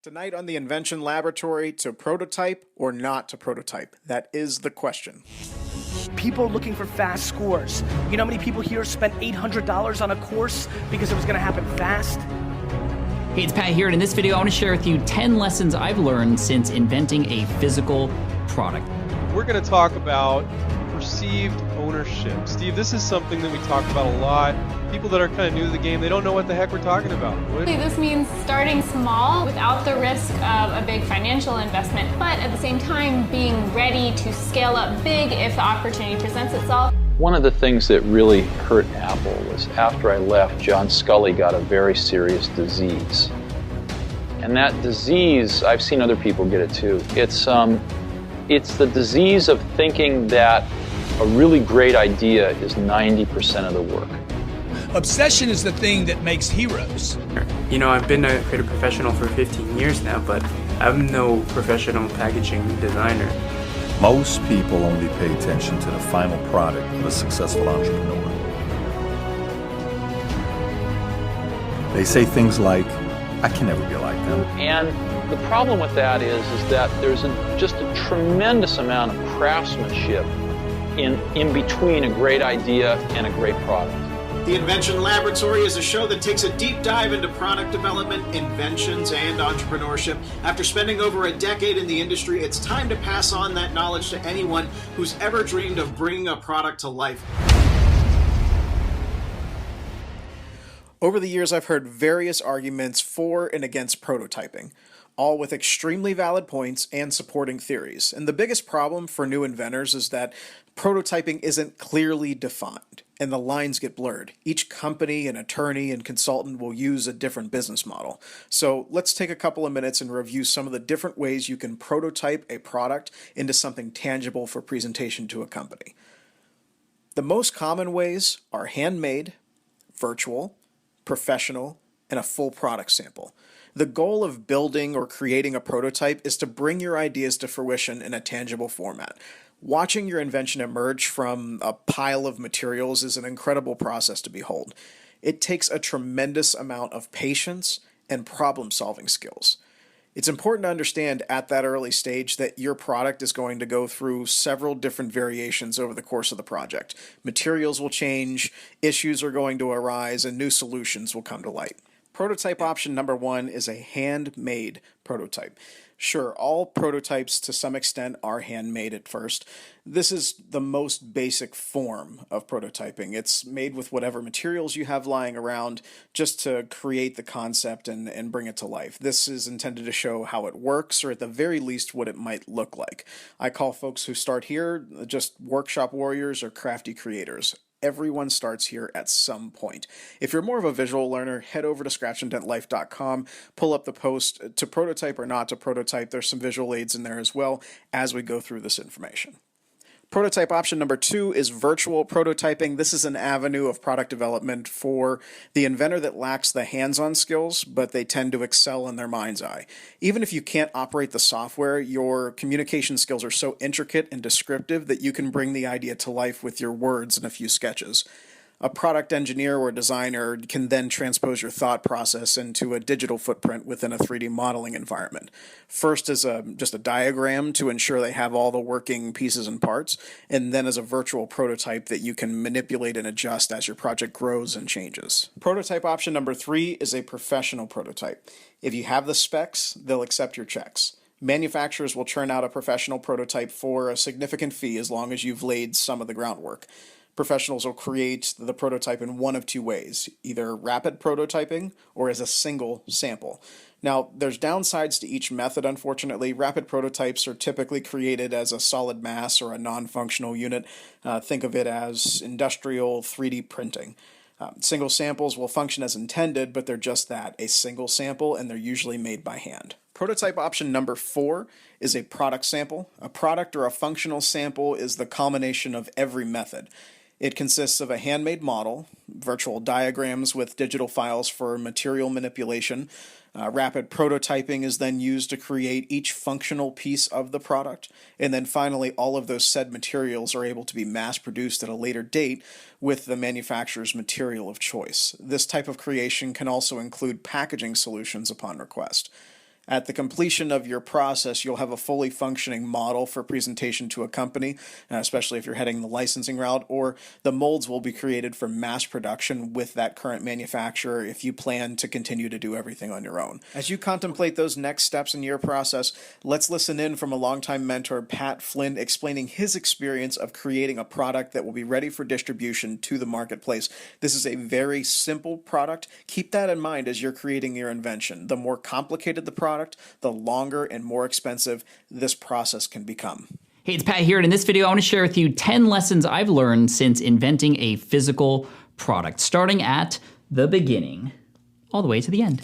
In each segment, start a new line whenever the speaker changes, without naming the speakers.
Tonight on the Invention Laboratory, to prototype or not to prototype? That is the question.
People are looking for fast scores. You know how many people here spent $800 on a course because it was gonna happen fast?
Hey, it's Pat here, and in this video I want to share with you 10 lessons I've learned since inventing a physical product.
We're going to talk about perceived ownership. Steve, this is something that we talk about a lot. People that are kind of new to the game, they don't know what the heck we're talking about.
This means starting small without the risk of a big financial investment, but at the same time being ready to scale up big if the opportunity presents itself.
One of the things that really hurt Apple was after I left, John Sculley got a very serious disease. And that disease, I've seen other people get it too. It's the disease of thinking that a really great idea is 90% of the work.
Obsession is the thing that makes heroes.
You know, I've been a creative professional for 15 years now, but I'm no professional packaging designer.
Most people only pay attention to the final product of a successful entrepreneur. They say things like, I can never be like them.
And the problem with that is that there's just a tremendous amount of craftsmanship in between a great idea and a great product.
The Invention Laboratory is a show that takes a deep dive into product development, inventions, and entrepreneurship. After spending over a decade in the industry, it's time to pass on that knowledge to anyone who's ever dreamed of bringing a product to life. Over the years, I've heard various arguments for and against prototyping, all with extremely valid points and supporting theories. And the biggest problem for new inventors is that prototyping isn't clearly defined, and the lines get blurred. Each company and attorney and consultant will use a different business model. So let's take a couple of minutes and review some of the different ways you can prototype a product into something tangible for presentation to a company. The most common ways are handmade, virtual, professional, and a full product sample. The goal of building or creating a prototype is to bring your ideas to fruition in a tangible format. Watching your invention emerge from a pile of materials is an incredible process to behold. It takes a tremendous amount of patience and problem-solving skills. It's important to understand at that early stage that your product is going to go through several different variations over the course of the project. Materials will change, issues are going to arise, and new solutions will come to light. Prototype option number 1 is a handmade prototype. Sure, all prototypes to some extent are handmade at first. This is the most basic form of prototyping. It's made with whatever materials you have lying around just to create the concept and bring it to life. This is intended to show how it works, or at the very least what it might look like. I call folks who start here just workshop warriors or crafty creators. Everyone starts here at some point. If you're more of a visual learner, head over to scratchandentlife.com, pull up the post to prototype or not to prototype. There's some visual aids in there as well as we go through this information. Prototype option number 2 is virtual prototyping. This is an avenue of product development for the inventor that lacks the hands-on skills, but they tend to excel in their mind's eye. Even if you can't operate the software, your communication skills are so intricate and descriptive that you can bring the idea to life with your words and a few sketches. A product engineer or designer can then transpose your thought process into a digital footprint within a 3D modeling environment. First as just a diagram to ensure they have all the working pieces and parts, and then as a virtual prototype that you can manipulate and adjust as your project grows and changes. Prototype option number 3 is a professional prototype. If you have the specs, they'll accept your checks. Manufacturers will churn out a professional prototype for a significant fee as long as you've laid some of the groundwork. Professionals will create the prototype in one of two ways, either rapid prototyping or as a single sample. Now, there's downsides to each method, unfortunately. Rapid prototypes are typically created as a solid mass or a non-functional unit. Think of it as industrial 3D printing. Single samples will function as intended, but they're just that, a single sample, and they're usually made by hand. Prototype option number 4 is a product sample. A product or a functional sample is the culmination of every method. It consists of a handmade model, virtual diagrams with digital files for material manipulation. Rapid prototyping is then used to create each functional piece of the product. And then finally, all of those said materials are able to be mass-produced at a later date with the manufacturer's material of choice. This type of creation can also include packaging solutions upon request. At the completion of your process, you'll have a fully functioning model for presentation to a company, especially if you're heading the licensing route, or the molds will be created for mass production with that current manufacturer if you plan to continue to do everything on your own. As you contemplate those next steps in your process, let's listen in from a longtime mentor, Pat Flynn, explaining his experience of creating a product that will be ready for distribution to the marketplace. This is a very simple product. Keep that in mind as you're creating your invention. The more complicated the product, the longer and more expensive this process can become.
Hey, it's Pat here, and in this video I want to share with you 10 lessons I've learned since inventing a physical product, starting at the beginning all the way to the end.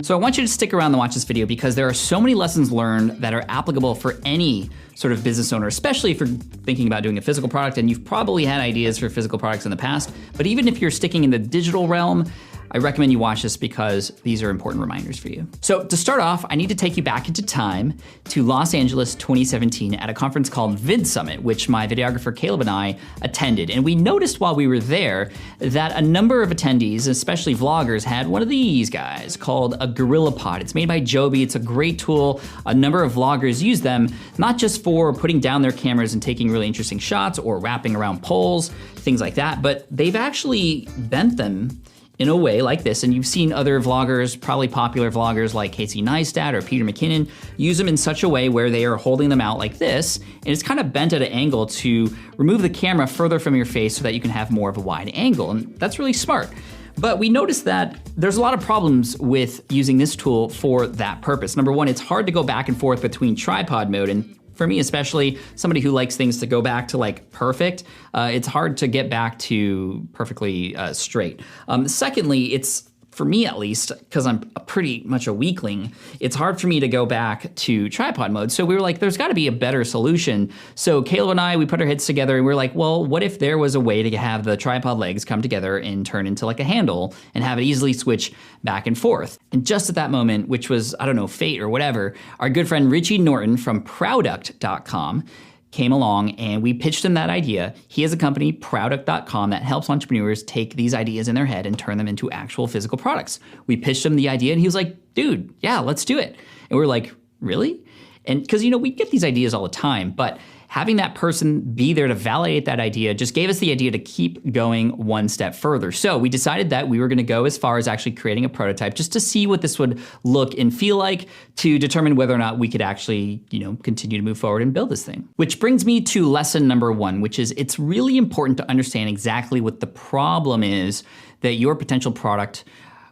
So I want you to stick around and watch this video because there are so many lessons learned that are applicable for any sort of business owner, especially if you're thinking about doing a physical product, and you've probably had ideas for physical products in the past, but even if you're sticking in the digital realm, I recommend you watch this because these are important reminders for you. So to start off, I need to take you back into time to Los Angeles 2017 at a conference called Vid Summit, which my videographer Caleb and I attended. And we noticed while we were there that a number of attendees, especially vloggers, had one of these guys called a GorillaPod. It's made by Joby. It's a great tool. A number of vloggers use them, not just for putting down their cameras and taking really interesting shots or wrapping around poles, things like that, but they've actually bent them in a way like this, and you've seen other vloggers, probably popular vloggers like Casey Neistat or Peter McKinnon, use them in such a way where they are holding them out like this, and it's kind of bent at an angle to remove the camera further from your face so that you can have more of a wide angle, and that's really smart. But we noticed that there's a lot of problems with using this tool for that purpose. Number one, it's hard to go back and forth between tripod mode, and for me, especially somebody who likes things to go back to like perfect, it's hard to get back to perfectly straight. Secondly, it's, for me at least, because I'm pretty much a weakling, it's hard for me to go back to tripod mode. So we were like, there's gotta be a better solution. So Caleb and I, we put our heads together and we were like, well, what if there was a way to have the tripod legs come together and turn into like a handle and have it easily switch back and forth? And just at that moment, which was, I don't know, fate or whatever, our good friend Richie Norton from Product.com came along and we pitched him that idea. He has a company, Product.com, that helps entrepreneurs take these ideas in their head and turn them into actual physical products. We pitched him the idea and he was like, dude, yeah, let's do it. And we're like, really? And because, we get these ideas all the time, but having that person be there to validate that idea just gave us the idea to keep going one step further. So we decided that we were gonna go as far as actually creating a prototype just to see what this would look and feel like to determine whether or not we could actually, continue to move forward and build this thing. Which brings me to lesson number one, which is it's really important to understand exactly what the problem is that your potential product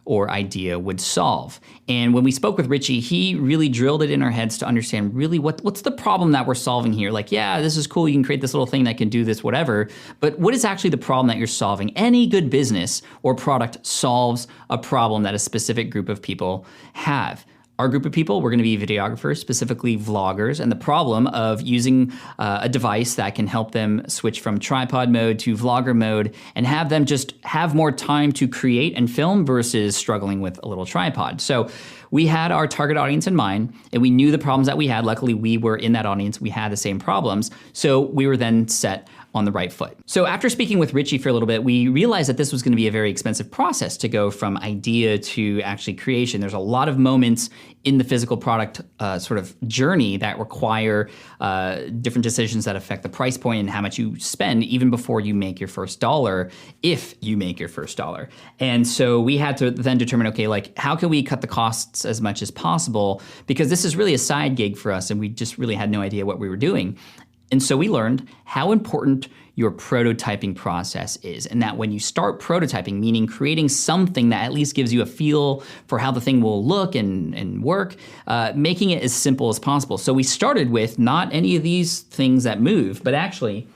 or idea would solve. And when we spoke with Richie, he really drilled it in our heads to understand really what's the problem that we're solving here. Like, yeah, this is cool, you can create this little thing that can do this, whatever, but what is actually the problem that you're solving? Any good business or product solves a problem that a specific group of people have. Our group of people, we're gonna be videographers, specifically vloggers, and the problem of using a device that can help them switch from tripod mode to vlogger mode and have them just have more time to create and film versus struggling with a little tripod. So we had our target audience in mind, and we knew the problems that we had. Luckily, we were in that audience. We had the same problems, so we were then set on the right foot. So after speaking with Richie for a little bit, we realized that this was gonna be a very expensive process to go from idea to actually creation. There's a lot of moments in the physical product sort of journey that require different decisions that affect the price point and how much you spend even before you make your first dollar, if you make your first dollar. And so we had to then determine, okay, like how can we cut the costs as much as possible? Because this is really a side gig for us and we just really had no idea what we were doing. And so we learned how important your prototyping process is, and that when you start prototyping, meaning creating something that at least gives you a feel for how the thing will look and work, making it as simple as possible. So we started with not any of these things that move, but actually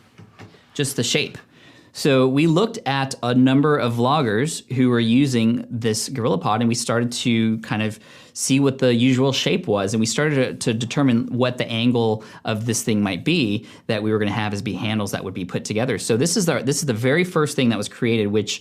just the shape. So we looked at a number of vloggers who were using this GorillaPod, and we started to kind of see what the usual shape was, and we started to determine what the angle of this thing might be that we were gonna have as be handles that would be put together. So this is the very first thing that was created, which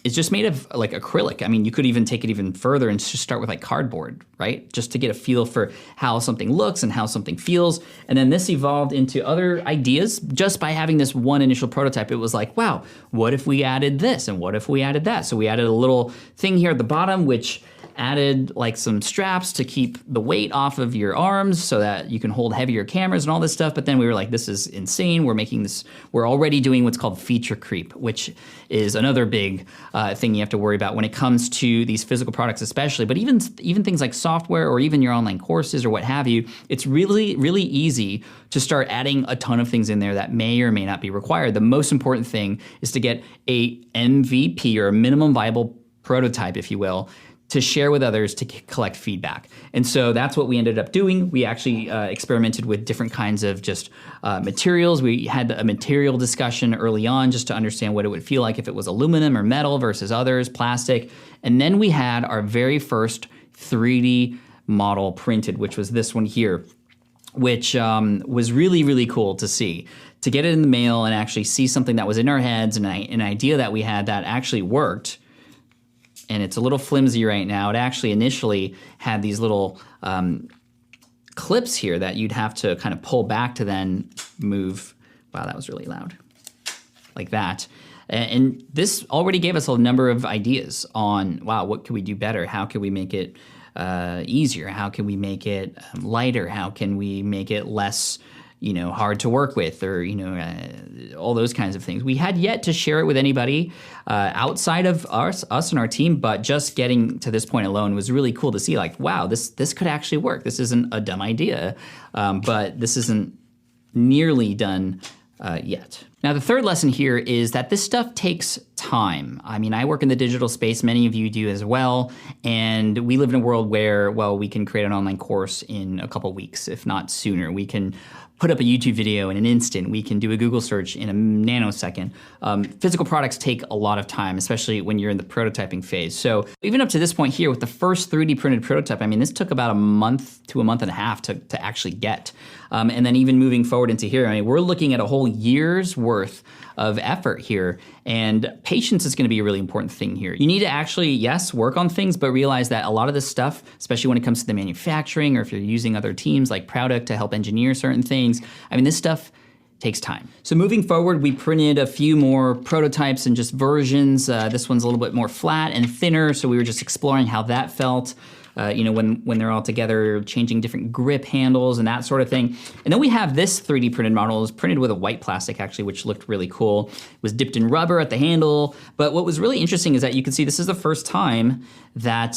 is just made of like acrylic. I mean, you could even take it even further and just start with like cardboard, right? Just to get a feel for how something looks and how something feels. And then this evolved into other ideas just by having this one initial prototype. It was like, wow, what if we added this and what if we added that? So we added a little thing here at the bottom, which added like some straps to keep the weight off of your arms so that you can hold heavier cameras and all this stuff. But then we were like, this is insane. We're already doing what's called feature creep, which is another big thing you have to worry about when it comes to these physical products especially, but even things like software or even your online courses or what have you. It's really, really easy to start adding a ton of things in there that may or may not be required. The most important thing is to get a MVP or a minimum viable prototype, if you will, to share with others to collect feedback. And so that's what we ended up doing. We actually experimented with different kinds of just materials. We had a material discussion early on just to understand what it would feel like if it was aluminum or metal versus others, plastic. And then we had our very first 3D model printed, which was this one here, which was really, really cool to see. To get it in the mail and actually see something that was in our heads and an idea that we had that actually worked. And it's a little flimsy right now. It actually initially had these little clips here that you'd have to kind of pull back to then move. Wow, that was really loud. Like that. And this already gave us a number of ideas on, wow, what could we do better? How can we make it easier? How can we make it lighter? How can we make it less hard to work with, or, all those kinds of things. We had yet to share it with anybody outside of us and our team, but just getting to this point alone was really cool to see, like, wow, this could actually work. This isn't a dumb idea, but this isn't nearly done yet. Now, the third lesson here is that this stuff takes time. I mean, I work in the digital space, many of you do as well, and we live in a world where, well, we can create an online course in a couple weeks, if not sooner. We can put up a YouTube video in an instant. We can do a Google search in a nanosecond. Physical products take a lot of time, especially when you're in the prototyping phase. So even up to this point here with the first 3D printed prototype, I mean, this took about a month to a month and a half to actually get. And then even moving forward into here, I mean, we're looking at a whole year's worth of effort here, and patience is going to be a really important thing here. You need to actually, yes, work on things, but realize that a lot of this stuff, especially when it comes to the manufacturing, or if you're using other teams like Product to help engineer certain things, I mean, this stuff takes time. So moving forward, we printed a few more prototypes and just versions. This one's a little bit more flat and thinner, so we were just exploring how that felt. When they're all together, changing different grip handles and that sort of thing. And then we have this 3D printed model. It was printed with a white plastic, actually, which looked really cool. It was dipped in rubber at the handle. But what was really interesting is that you can see this is the first time that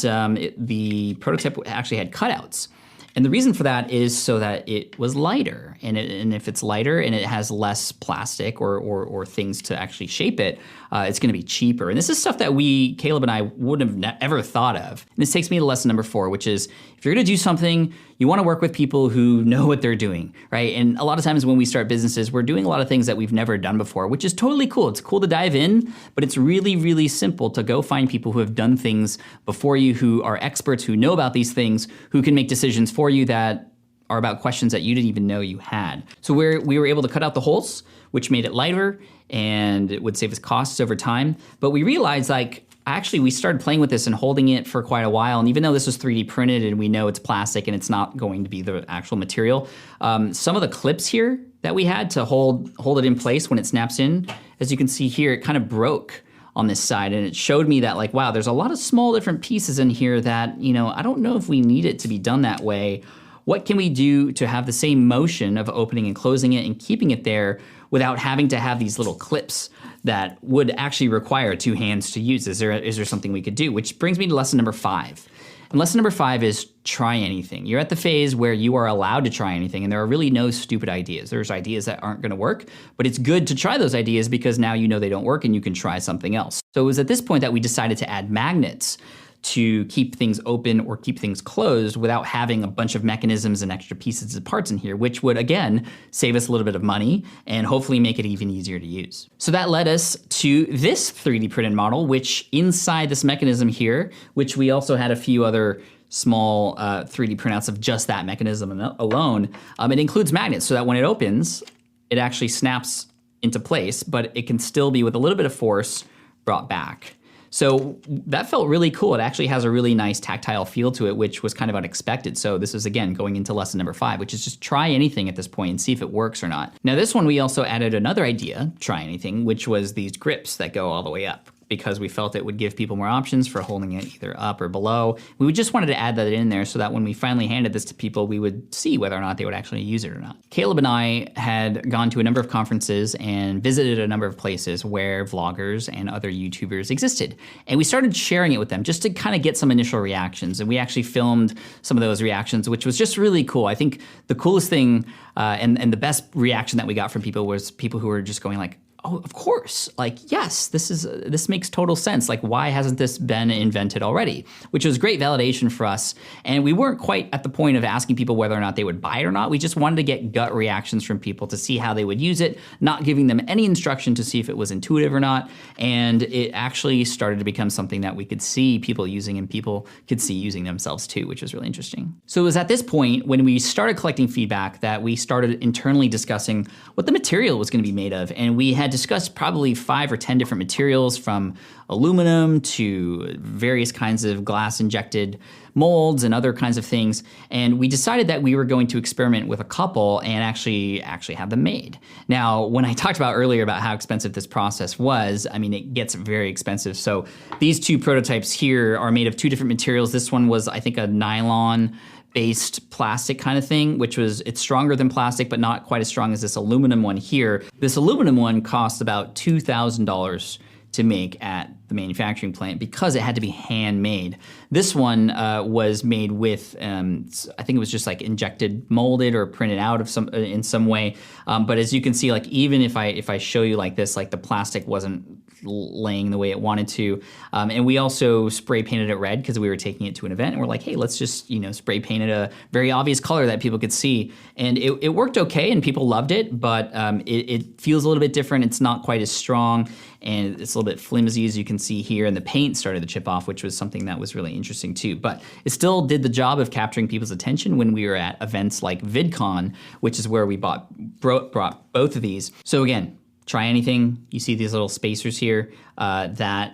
the prototype actually had cutouts. And the reason for that is so that it was lighter. And if it's lighter and it has less plastic or things to actually shape it, it's gonna be cheaper. And this is stuff that Caleb and I wouldn't have ever thought of. And this takes me to lesson number 4, which is if you're gonna do something, you wanna work with people who know what they're doing, right? And a lot of times when we start businesses, we're doing a lot of things that we've never done before, which is totally cool. It's cool to dive in, but it's really, really simple to go find people who have done things before you, who are experts, who know about these things, who can make decisions for you that are about questions that you didn't even know you had. So we were able to cut out the holes, which made it lighter, and it would save us costs over time. But we realized, we started playing with this and holding it for quite a while. And even though this was 3D printed and we know it's plastic and it's not going to be the actual material, some of the clips here that we had to hold it in place when it snaps in, as you can see here, it kind of broke on this side. And it showed me that, wow, there's a lot of small different pieces in here that, I don't know if we need it to be done that way. What can we do to have the same motion of opening and closing it and keeping it there without having to have these little clips that would actually require 2 hands to use? Is there something we could do? Which brings me to lesson number 5. And lesson number 5 is try anything. You're at the phase where you are allowed to try anything, and there are really no stupid ideas. There's ideas that aren't gonna work, but it's good to try those ideas because now you know they don't work and you can try something else. So it was at this point that we decided to add magnets to keep things open or keep things closed without having a bunch of mechanisms and extra pieces and parts in here, which would, again, save us a little bit of money and hopefully make it even easier to use. So that led us to this 3D printed model, which inside this mechanism here, which we also had a few other small 3D printouts of just that mechanism alone, it includes magnets so that when it opens, it actually snaps into place, but it can still be, with a little bit of force, brought back. So that felt really cool. It actually has a really nice tactile feel to it, which was kind of unexpected. So this is, again, going into lesson number 5, which is just try anything at this point and see if it works or not. Now this one, we also added another idea, try anything, which was these grips that go all the way up. because we felt it would give people more options for holding it either up or below. We just wanted to add that in there so that when we finally handed this to people, we would see whether or not they would actually use it or not. Caleb and I had gone to a number of conferences and visited a number of places where vloggers and other YouTubers existed. And we started sharing it with them just to kind of get some initial reactions. And we actually filmed some of those reactions, which was just really cool. I think the coolest thing and the best reaction that we got from people was people who were just going like, oh, of course, like, yes, this makes total sense. Like, why hasn't this been invented already? Which was great validation for us. And we weren't quite at the point of asking people whether or not they would buy it or not. We just wanted to get gut reactions from people to see how they would use it, not giving them any instruction to see if it was intuitive or not. And it actually started to become something that we could see people using and people could see using themselves too, which was really interesting. So it was at this point when we started collecting feedback that we started internally discussing what the material was going to be made of. And we had discussed probably 5 or 10 different materials, from aluminum to various kinds of glass injected molds and other kinds of things. And we decided that we were going to experiment with a couple and actually have them made. Now, when I talked about earlier about how expensive this process was, I mean, it gets very expensive. So these 2 prototypes here are made of 2 different materials. This one was, I think, a nylon based plastic kind of thing, which was, it's stronger than plastic, but not quite as strong as this aluminum one here. This aluminum one costs about $2,000 to make at the manufacturing plant because it had to be handmade. This one was made with, I think it was just like injected, molded, or printed out of in some way. But as you can see, like, even if I show you like this, like, the plastic wasn't laying the way it wanted to. And we also spray painted it red because we were taking it to an event, and we're like, hey, let's just, spray paint it a very obvious color that people could see. And it worked okay and people loved it, but it feels a little bit different. It's not quite as strong and it's a little bit flimsy, as you can see here, and the paint started to chip off, which was something that was really interesting too. But it still did the job of capturing people's attention when we were at events like VidCon, which is where we brought both of these. So again, try anything. You see these little spacers here that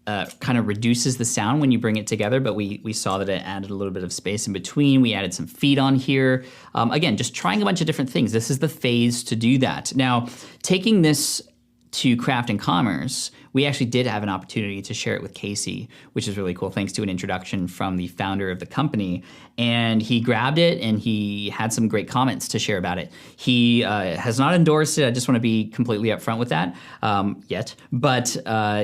kind of reduces the sound when you bring it together, but we saw that it added a little bit of space in between. We added some feet on here. Again, just trying a bunch of different things. This is the phase to do that. Now, taking this to Craft and Commerce, we actually did have an opportunity to share it with Casey, which is really cool, thanks to an introduction from the founder of the company. And he grabbed it and he had some great comments to share about it. He has not endorsed it. I just want to be completely upfront with that yet. But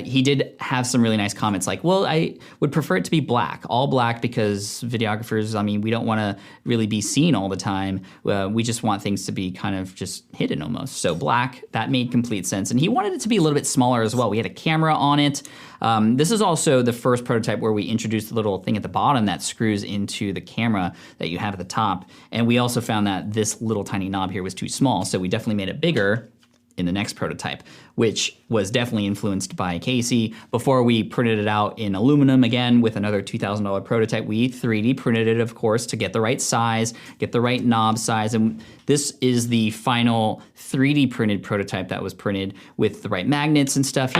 he did have some really nice comments like, well, I would prefer it to be black, all black, because videographers, I mean, we don't want to really be seen all the time. We just want things to be kind of just hidden almost. So black, that made complete sense. And he wanted it to be a little bit smaller as well. We had a camera on it. This is also the first prototype where we introduced the little thing at the bottom that screws into the camera that you have at the top. And we also found that this little tiny knob here was too small, so we definitely made it bigger in the next prototype, which was definitely influenced by Casey. Before we printed it out in aluminum again with another $2,000 prototype, we 3D printed it, of course, to get the right size, get the right knob size. And this is the final 3D printed prototype that was printed with the right magnets and stuff.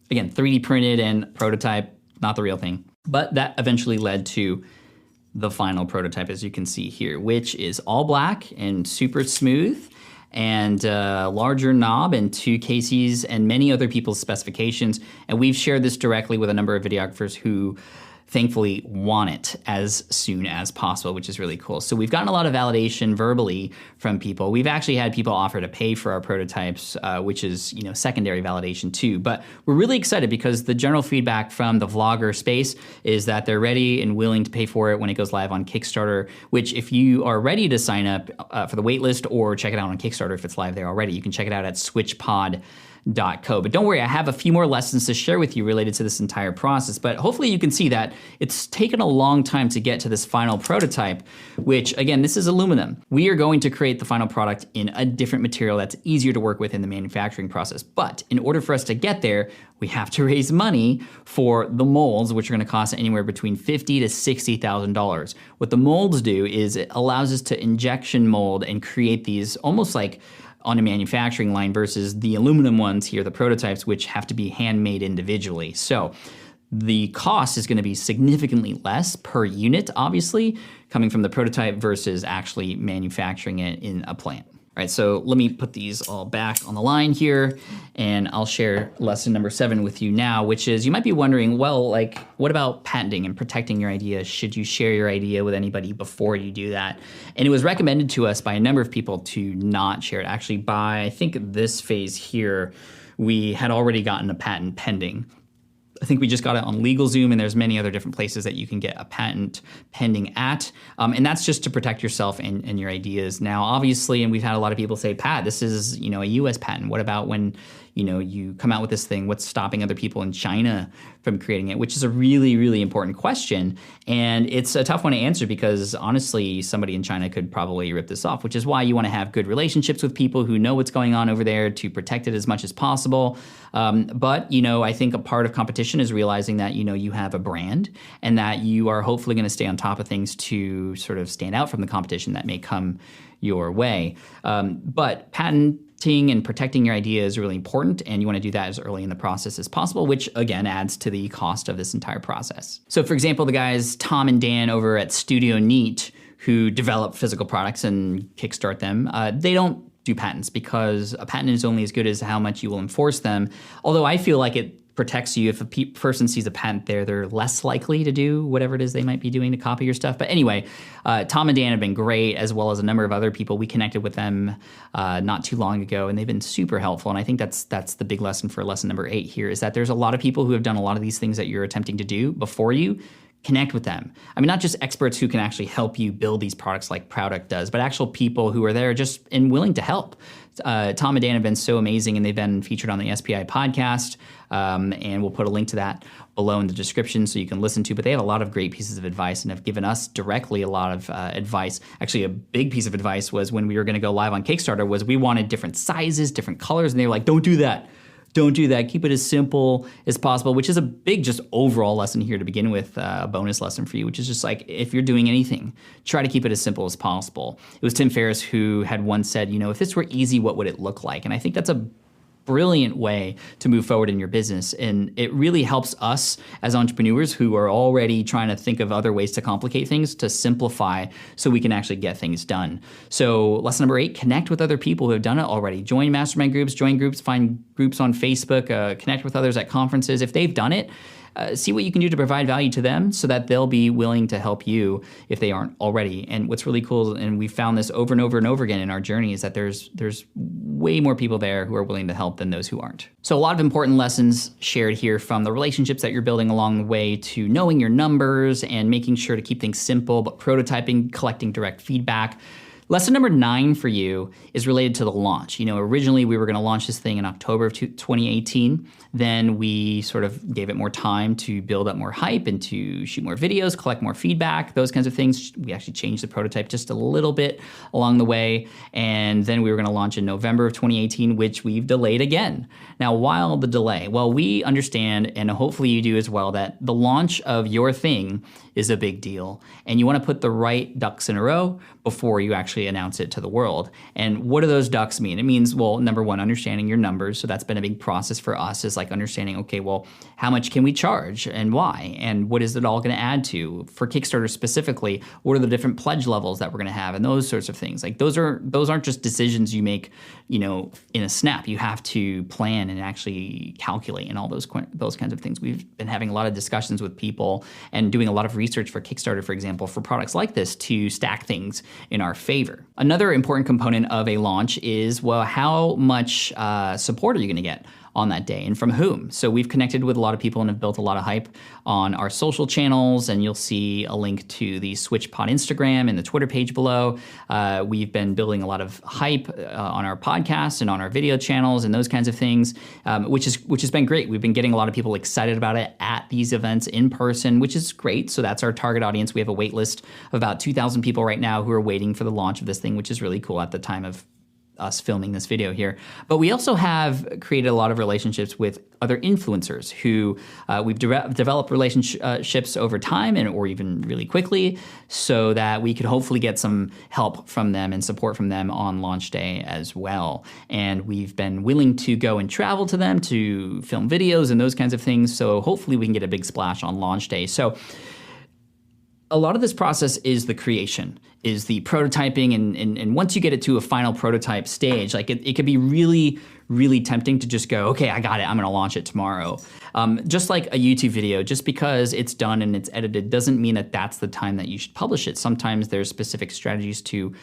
Again, 3D printed and prototype, not the real thing. But that eventually led to the final prototype, as you can see here, which is all black and super smooth, and larger knob, and 2 Casey's and many other people's specifications. And we've shared this directly with a number of videographers who thankfully want it as soon as possible, which is really cool. So we've gotten a lot of validation verbally from people. We've actually had people offer to pay for our prototypes, which is, secondary validation too. But we're really excited because the general feedback from the vlogger space is that they're ready and willing to pay for it when it goes live on Kickstarter, which if you are ready to sign up for the waitlist or check it out on Kickstarter if it's live there already, you can check it out at SwitchPod.co. But don't worry, I have a few more lessons to share with you related to this entire process, but hopefully you can see that it's taken a long time to get to this final prototype, which again, this is aluminum. We are going to create the final product in a different material that's easier to work with in the manufacturing process. But in order for us to get there, we have to raise money for the molds, which are gonna cost anywhere between $50,000 to $60,000. What the molds do is it allows us to injection mold and create these almost like on a manufacturing line versus the aluminum ones here, the prototypes, which have to be handmade individually. So the cost is going to be significantly less per unit, obviously, coming from the prototype versus actually manufacturing it in a plant. All right, so let me put these all back on the line here, and I'll share lesson number 7 with you now, which is you might be wondering, well, like, what about patenting and protecting your idea? Should you share your idea with anybody before you do that? And it was recommended to us by a number of people to not share it. Actually, by, I think, this phase here, we had already gotten a patent pending. I think we just got it on LegalZoom, and there's many other different places that you can get a patent pending at. And that's just to protect yourself and your ideas. Now, obviously, and we've had a lot of people say, Pat, this is, a US patent. What about when, you come out with this thing? What's stopping other people in China from creating it? Which is a really, really important question. And it's a tough one to answer because honestly, somebody in China could probably rip this off, which is why you want to have good relationships with people who know what's going on over there to protect it as much as possible. But I think a part of competition is realizing that, you have a brand and that you are hopefully going to stay on top of things to sort of stand out from the competition that may come your way. But patenting and protecting your idea is really important, and you want to do that as early in the process as possible, which again adds to the cost of this entire process. So for example, the guys Tom and Dan over at Studio Neat, who develop physical products and kickstart them, they don't do patents because a patent is only as good as how much you will enforce them. Although I feel like it protects you. If a person sees a patent there, they're less likely to do whatever it is they might be doing to copy your stuff. But anyway, Tom and Dan have been great, as well as a number of other people. We connected with them not too long ago, and they've been super helpful. And I think that's the big lesson for lesson number 8 here, is that there's a lot of people who have done a lot of these things that you're attempting to do before you. Connect with them. I mean, not just experts who can actually help you build these products like Product does, but actual people who are there just and willing to help. Tom and Dan have been so amazing, and they've been featured on the SPI podcast, and we'll put a link to that below in the description so you can listen to. But they have a lot of great pieces of advice and have given us directly a lot of advice. Actually, a big piece of advice was when we were going to go live on Kickstarter was we wanted different sizes, different colors, and they were like, don't do that. Don't do that. Keep it as simple as possible, which is a big just overall lesson here to begin with, a bonus lesson for you, which is just like if you're doing anything, try to keep it as simple as possible. It was Tim Ferriss who had once said, if this were easy, what would it look like? And I think that's a brilliant way to move forward in your business. And it really helps us as entrepreneurs who are already trying to think of other ways to complicate things to simplify so we can actually get things done. So lesson number 8, connect with other people who have done it already. Join mastermind groups, join groups, find groups on Facebook, connect with others at conferences. If they've done it, see what you can do to provide value to them so that they'll be willing to help you if they aren't already. And what's really cool, and we found this over and over and over again in our journey, is that there's way more people there who are willing to help than those who aren't. So a lot of important lessons shared here, from the relationships that you're building along the way to knowing your numbers and making sure to keep things simple, but prototyping, collecting direct feedback. Lesson number 9 for you is related to the launch. Originally we were going to launch this thing in October of 2018. Then we sort of gave it more time to build up more hype and to shoot more videos, collect more feedback, those kinds of things. We actually changed the prototype just a little bit along the way. And then we were going to launch in November of 2018, which we've delayed again. Now, while the delay, well, we understand, and hopefully you do as well, that the launch of your thing is a big deal. And you want to put the right ducks in a row before you actually announce it to the world. And what do those ducks mean? It means, well, number 1, understanding your numbers. So that's been a big process for us, is like understanding, okay, well, how much can we charge and why? And what is it all going to add to? For Kickstarter specifically, what are the different pledge levels that we're going to have and those sorts of things? Like those aren't just decisions you make, in a snap. You have to plan and actually calculate and all those kinds of things. We've been having a lot of discussions with people and doing a lot of research for Kickstarter, for example, for products like this to stack things in our favor. Another important component of a launch is, well, how much support are you going to get on that day and from whom? So we've connected with a lot of people and have built a lot of hype on our social channels, and you'll see a link to the SwitchPod Instagram and the Twitter page below. We've been building a lot of hype on our podcasts and on our video channels and those kinds of things, which has been great. We've been getting a lot of people excited about it at these events in person, which is great. So that's our target audience. We have a wait list of about 2,000 people right now who are waiting for the launch of this thing, which is really cool at the time of us filming this video here. But we also have created a lot of relationships with other influencers who we've developed relationships over time or even really quickly, so that we could hopefully get some help from them and support from them on launch day as well. And we've been willing to go and travel to them to film videos and those kinds of things. So hopefully we can get a big splash on launch day. So a lot of this process is the creation, is the prototyping, and once you get it to a final prototype stage, like it could be really, really tempting to just go, okay, I got it, I'm gonna launch it tomorrow. Just like a YouTube video, just because it's done and it's edited doesn't mean that that's the time that you should publish it. Sometimes there's specific strategies to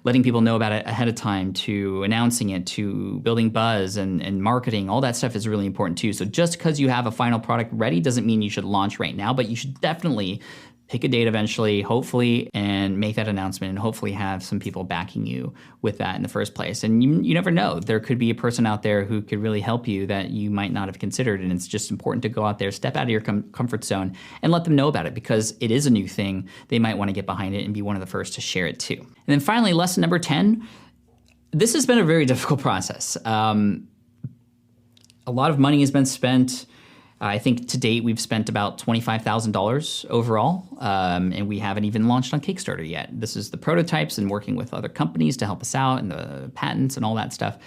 letting people know about it ahead of time, to announcing it, to building buzz and marketing. All that stuff is really important too. So just because you have a final product ready doesn't mean you should launch right now, but you should definitely pick a date eventually, hopefully, and make that announcement and hopefully have some people backing you with that in the first place. And you never know. There could be a person out there who could really help you that you might not have considered. And it's just important to go out there, step out of your comfort zone and let them know about it because it is a new thing. They might want to get behind it and be one of the first to share it too. And then finally, lesson number 10. This has been a very difficult process. A lot of money has been spent. I think to date we've spent about $25,000 overall, and we haven't even launched on Kickstarter yet. This is the prototypes and working with other companies to help us out and the patents and all that stuff.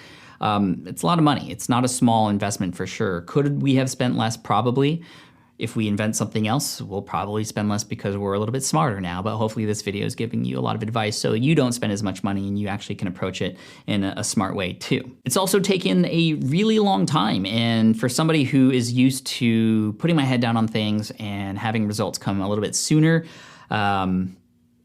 It's a lot of money. It's not a small investment for sure. Could we have spent less? Probably. If we invent something else, we'll probably spend less because we're a little bit smarter now, but hopefully this video is giving you a lot of advice so you don't spend as much money and you actually can approach it in a smart way too. It's also taken a really long time, and for somebody who is used to putting my head down on things and having results come a little bit sooner,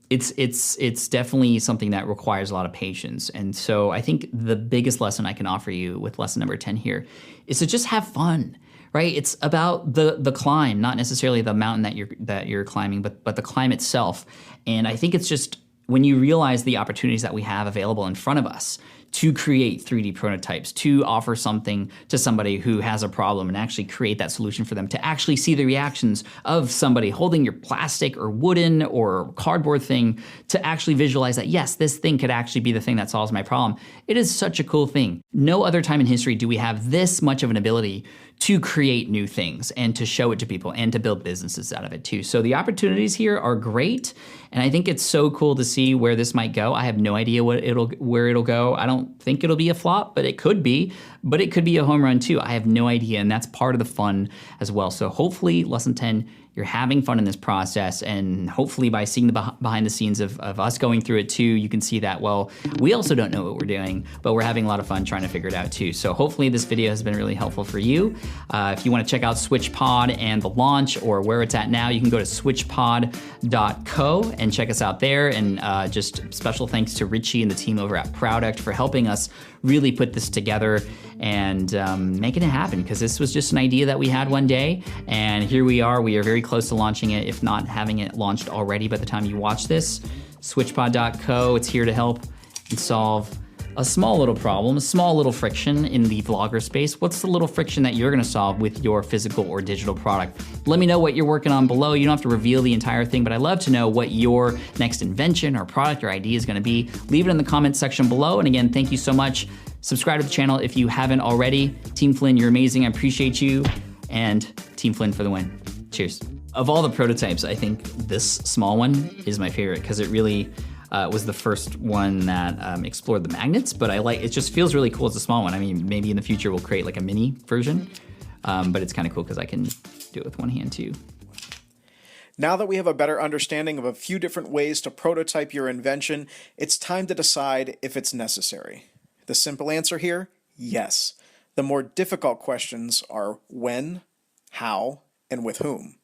it's definitely something that requires a lot of patience. And so I think the biggest lesson I can offer you with lesson number 10 here is to just have fun. Right? It's about the climb, not necessarily the mountain that you're climbing, but the climb itself. And I think it's just when you realize the opportunities that we have available in front of us to create 3D prototypes, to offer something to somebody who has a problem and actually create that solution for them, to actually see the reactions of somebody holding your plastic or wooden or cardboard thing, to actually visualize that, yes, this thing could actually be the thing that solves my problem. It is such a cool thing. No other time in history do we have this much of an ability to create new things and to show it to people and to build businesses out of it too. So the opportunities here are great, and I think it's so cool to see where this might go. I have no idea where it'll go. I don't think it'll be a flop, but it could be a home run too. I have no idea, and that's part of the fun as well. So hopefully lesson 10, you're having fun in this process, and hopefully by seeing the behind the scenes of us going through it too, you can see that, well, we also don't know what we're doing, but we're having a lot of fun trying to figure it out too. So hopefully this video has been really helpful for you. If you want to check out SwitchPod and the launch or where it's at now, you can go to switchpod.co and check us out there. And just special thanks to Richie and the team over at Product for helping us really put this together and making it happen, because this was just an idea that we had one day, and here we are. We are very close to launching it, if not having it launched already by the time you watch this. SwitchPod.co, it's here to help and solve a small little problem, a small little friction in the vlogger space. What's the little friction that you're gonna solve with your physical or digital product? Let me know what you're working on below. You don't have to reveal the entire thing, but I'd love to know what your next invention or product or idea is gonna be. Leave it in the comments section below. And again, thank you so much. Subscribe to the channel if you haven't already. Team Flynn, you're amazing. I appreciate you. And Team Flynn for the win. Cheers. Of all the prototypes, I think this small one is my favorite because it really was the first one that explored the magnets, but it just feels really cool as a small one. I mean, maybe in the future we'll create like a mini version, but it's kind of cool because I can do it with one hand too.
Now that we have a better understanding of a few different ways to prototype your invention, it's time to decide if it's necessary. The simple answer here, yes. The more difficult questions are when, how, and with whom.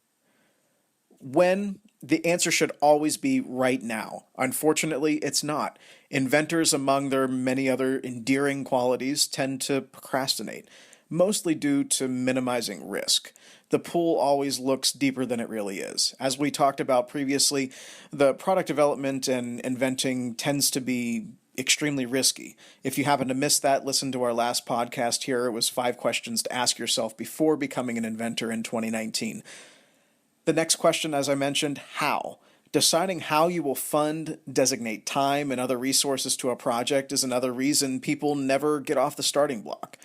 When, the answer should always be right now. Unfortunately, it's not. Inventors, among their many other endearing qualities, tend to procrastinate, mostly due to minimizing risk. The pool always looks deeper than it really is. As we talked about previously, the product development and inventing tends to be extremely risky. If you happen to miss that, listen to our last podcast here. It was 5 questions to ask yourself before becoming an inventor in 2019. The next question, as I mentioned, how? Deciding how you will fund, designate time, and other resources to a project is another reason people never get off the starting block.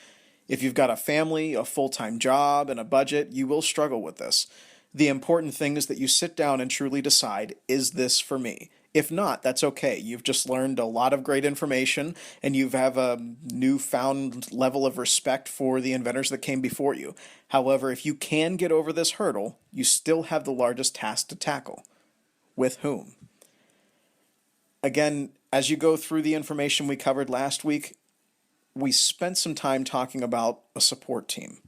If you've got a family, a full-time job, and a budget, you will struggle with this. The important thing is that you sit down and truly decide, is this for me? If not, that's okay. You've just learned a lot of great information, and you have a newfound level of respect for the inventors that came before you. However, if you can get over this hurdle, you still have the largest task to tackle. with whom? Again, as you go through the information we covered last week, we spent some time talking about a support team.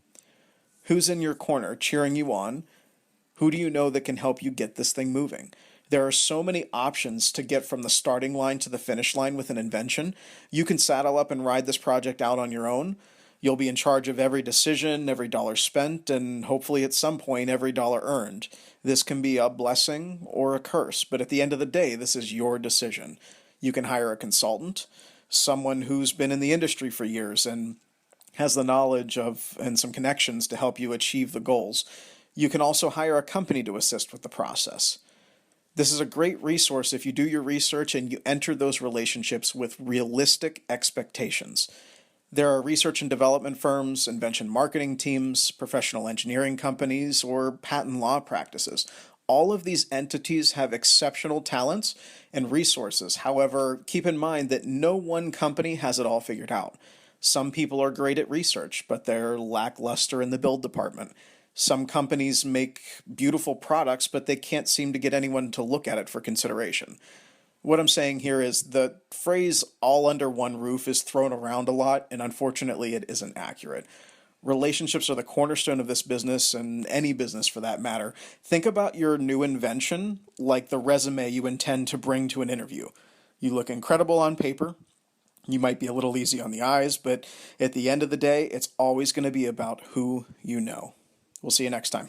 Who's in your corner cheering you on? Who do you know that can help you get this thing moving? There are so many options to get from the starting line to the finish line with an invention. You can saddle up and ride this project out on your own. You'll be in charge of every decision, every dollar spent, and hopefully at some point every dollar earned. This can be a blessing or a curse, but at the end of the day, this is your decision. You can hire a consultant, someone who's been in the industry for years and has the knowledge of and some connections to help you achieve the goals. You can also hire a company to assist with the process. This is a great resource if you do your research and you enter those relationships with realistic expectations. There are research and development firms, invention marketing teams, professional engineering companies, or patent law practices. All of these entities have exceptional talents and resources. However, keep in mind that no one company has it all figured out. Some people are great at research, but they're lackluster in the build department. Some companies make beautiful products, but they can't seem to get anyone to look at it for consideration. What I'm saying here is the phrase all under one roof is thrown around a lot, and unfortunately it isn't accurate. Relationships are the cornerstone of this business, and any business for that matter. Think about your new invention like the resume you intend to bring to an interview. You look incredible on paper. You might be a little easy on the eyes, but at the end of the day, it's always going to be about who you know. We'll see you next time.